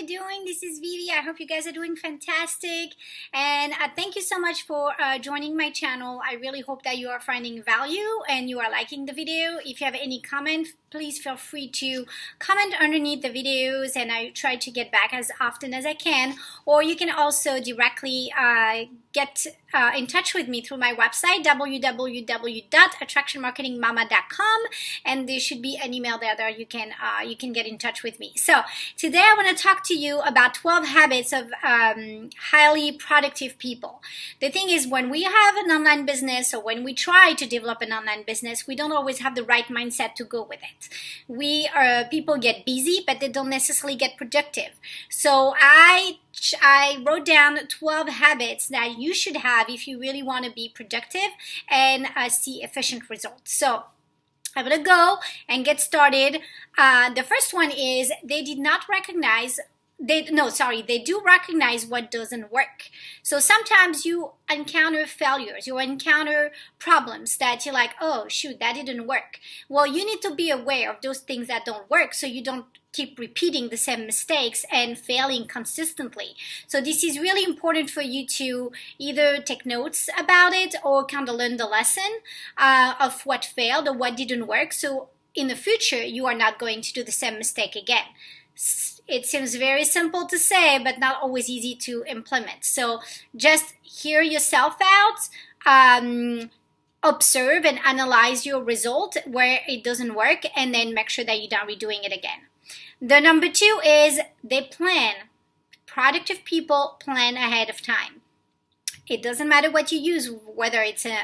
you doing? This is Vivi. I hope you guys are doing fantastic. And thank you so much for joining my channel. I really hope that you are finding value and you are liking the video. If you have any comment, please feel free to comment underneath the videos, and I try to get back as often as I can. Or you can also directly get in touch with me through my website, www.attractionmarketingmama.com, and there should be an email there that you can get in touch with me. So today I want to talk to you about 12 habits of highly productive people. The thing is, when we have an online business or when we try to develop an online business, we don't always have the right mindset to go with it. People get busy, but they don't necessarily get productive. So I wrote down 12 habits that you should have if you really want to be productive and see efficient results. So I'm going to go and get started. The first one is they do recognize what doesn't work. So sometimes you encounter failures, you encounter problems that you're like, oh shoot, that didn't work. Well, you need to be aware of those things that don't work so you don't keep repeating the same mistakes and failing consistently. So this is really important for you to either take notes about it or kind of learn the lesson of what failed or what didn't work. So in the future, you are not going to do the same mistake again. It seems very simple to say, but not always easy to implement. So just hear yourself out, observe and analyze your result where it doesn't work, and then make sure that you're not redoing it again. The number two is they plan. Productive people plan ahead of time. It doesn't matter what you use, whether it's an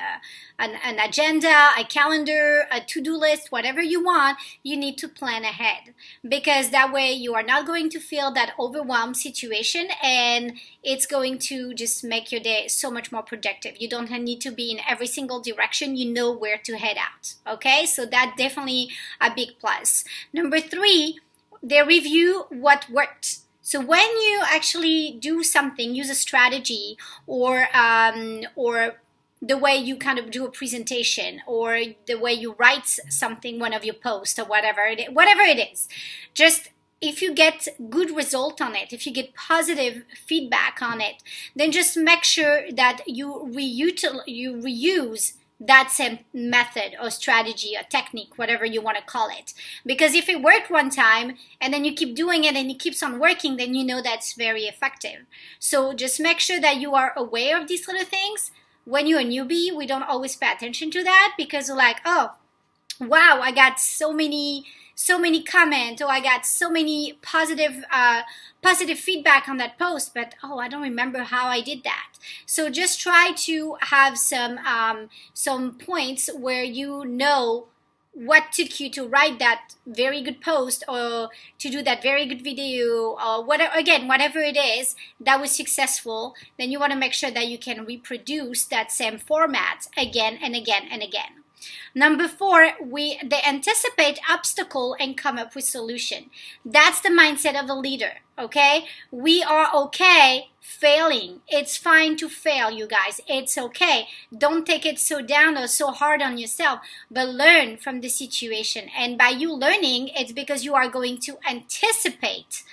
agenda, a calendar, a to-do list, whatever you want, you need to plan ahead. Because that way you are not going to feel that overwhelmed situation, and it's going to just make your day so much more productive. You don't need to be in every single direction. You know where to head out. Okay, so that's definitely a big plus. Number three, they review what worked. So when you actually do something, use a strategy or the way you kind of do a presentation or the way you write something, one of your posts or whatever it is, just if you get good result on it, if you get positive feedback on it, then just make sure that you reuse that same method or strategy or technique, whatever you want to call it. Because if it worked one time and then you keep doing it and it keeps on working, then you know that's very effective. So just make sure that you are aware of these little things. When you're a newbie, we don't always pay attention to that because we're like, oh, wow, I got so many comments, or I got so many positive feedback on that post, but oh, I don't remember how I did that. So just try to have some points where you know what took you to write that very good post or to do that very good video or whatever it is that was successful. Then you want to make sure that you can reproduce that same format again and again and again. Number four, they anticipate obstacle and come up with solution. That's the mindset of a leader, okay? We are okay failing. It's fine to fail, you guys. It's okay. Don't take it so down or so hard on yourself, but learn from the situation. And by you learning, it's because you are going to anticipate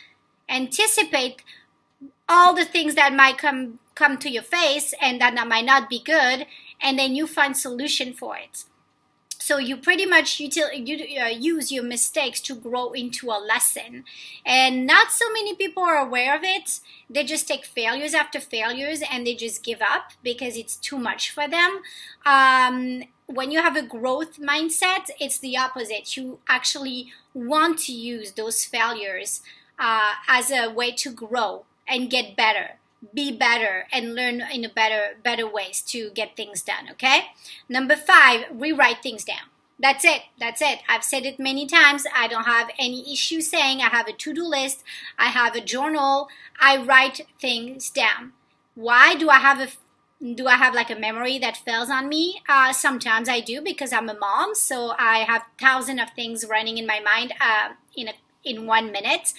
all the things that might come to your face and that might not be good, and then you find solution for it. So you pretty much use your mistakes to grow into a lesson. And not so many people are aware of it. They just take failures after failures and they just give up because it's too much for them. When you have a growth mindset, it's the opposite. You actually want to use those failures as a way to grow and get better. Be better and learn in a better ways to get things done, okay? Number five, rewrite things down. That's it. I've said it many times. I don't have any issue saying I have a to-do list. I have a journal. I write things down. Why do I have like a memory that fails on me? Sometimes I do because I'm a mom, so I have thousands of things running in my mind in 1 minute.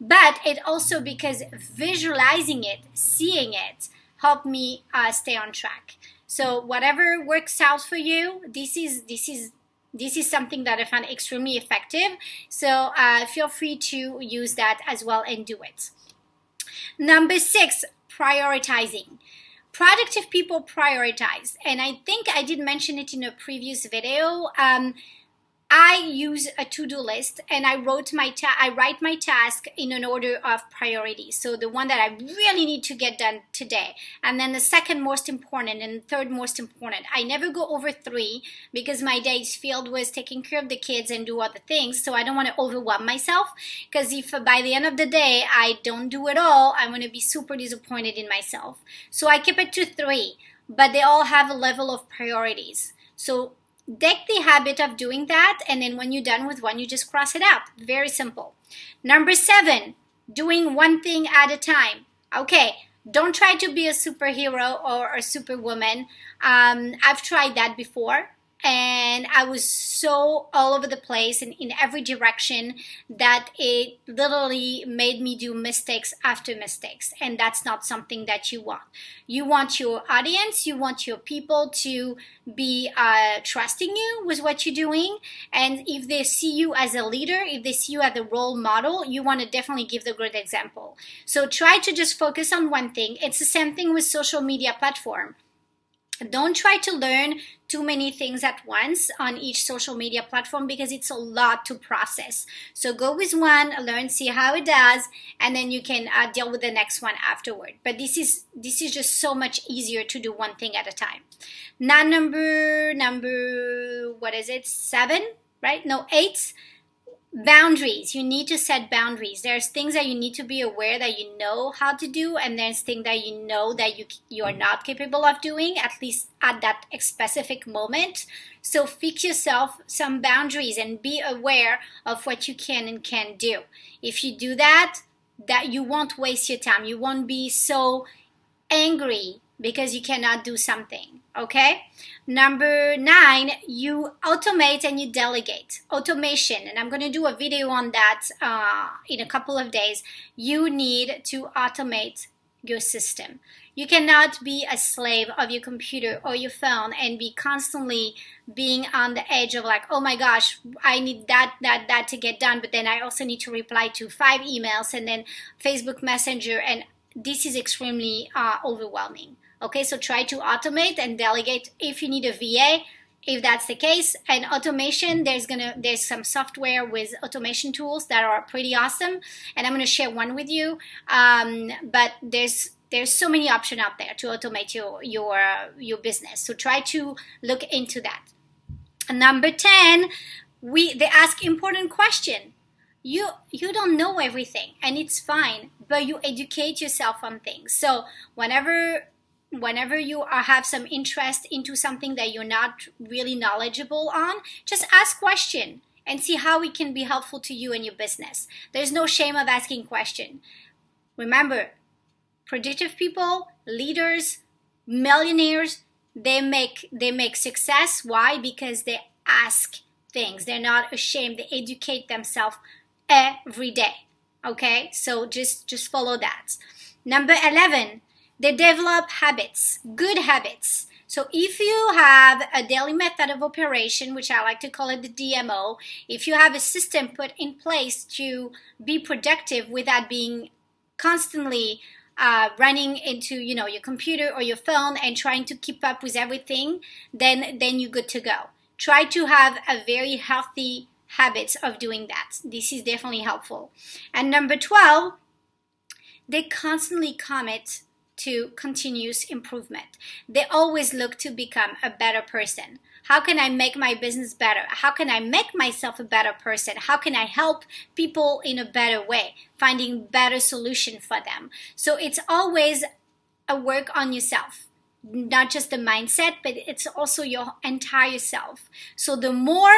But it also because visualizing it, seeing it, help me stay on track. So whatever works out for you, this is something that I found extremely effective. So feel free to use that as well and do it. Number 6, prioritizing. Productive people prioritize, and I think I did mention it in a previous video. I use a to-do list, and I write my task in an order of priority. So the one that I really need to get done today, and then the second most important, and the third most important. I never go over 3 because my day is filled with taking care of the kids and do other things. So I don't want to overwhelm myself, because if by the end of the day I don't do it all, I'm going to be super disappointed in myself. So I keep it to 3, but they all have a level of priorities. So take the habit of doing that, and then when you're done with one, you just cross it out. Very simple. Number 7, doing one thing at a time. Okay, don't try to be a superhero or a superwoman. I've tried that before, and I was so all over the place and in every direction that it literally made me do mistakes after mistakes, and that's not something that you want. You want your audience, you want your people to be trusting you with what you're doing, and if they see you as a leader, if they see you as a role model, you want to definitely give the good example. So try to just focus on one thing. It's the same thing with social media platform. Don't try to learn too many things at once on each social media platform, because it's a lot to process. So go with one, learn, see how it does, and then you can deal with the next one afterward. But this is just so much easier to do one thing at a time. Now number what is it? 7, right? No, 8. Boundaries. You need to set boundaries. There's things that you need to be aware that you know how to do, and there's things that you know that you are not capable of doing, at least at that specific moment. So fix yourself some boundaries and be aware of what you can and can't do. If you do that you won't waste your time. You won't be so angry because you cannot do something. Okay? Number 9, you automate and you delegate. Automation, and I'm going to do a video on that in a couple of days. You need to automate your system. You cannot be a slave of your computer or your phone and be constantly being on the edge of like, oh my gosh, I need that to get done, but then I also need to reply to 5 emails and then Facebook Messenger, and this is extremely overwhelming. Okay, so try to automate and delegate if you need a VA, if that's the case. And automation, there's some software with automation tools that are pretty awesome, and I'm gonna share one with you. But there's so many options out there to automate your business. So try to look into that. Number 10, they ask important question. You don't know everything, and it's fine, but you educate yourself on things. So whenever you have some interest into something that you're not really knowledgeable on, just ask question and see how it can be helpful to you and your business. There's no shame of asking question. Remember, productive people, leaders, millionaires, they make success. Why? Because they ask things. They're not ashamed. They educate themselves every day. Okay? So just follow that. Number 11, they develop habits, good habits. So if you have a daily method of operation, which I like to call it the DMO, if you have a system put in place to be productive without being constantly running into your computer or your phone and trying to keep up with everything, then you're good to go. Try to have a very healthy habits of doing that. This is definitely helpful. And number 12, they constantly commit to continuous improvement. They always look to become a better person. How can I make my business better? How can I make myself a better person? How can I help people in a better way? Finding better solution for them. So it's always a work on yourself. Not just the mindset, but it's also your entire self. So the more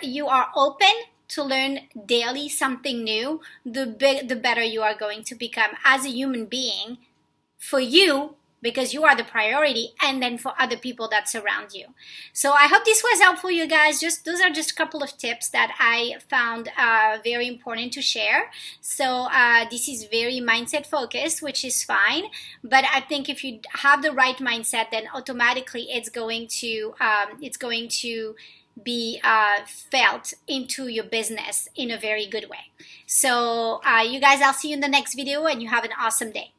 you are open to learn daily something new, the better you are going to become as a human being, for you, because you are the priority, and then for other people that surround you. So I hope this was helpful, you guys. Those are just a couple of tips that I found very important to share. So this is very mindset focused, which is fine. But I think if you have the right mindset, then automatically it's going to be felt into your business in a very good way. So you guys, I'll see you in the next video, and you have an awesome day.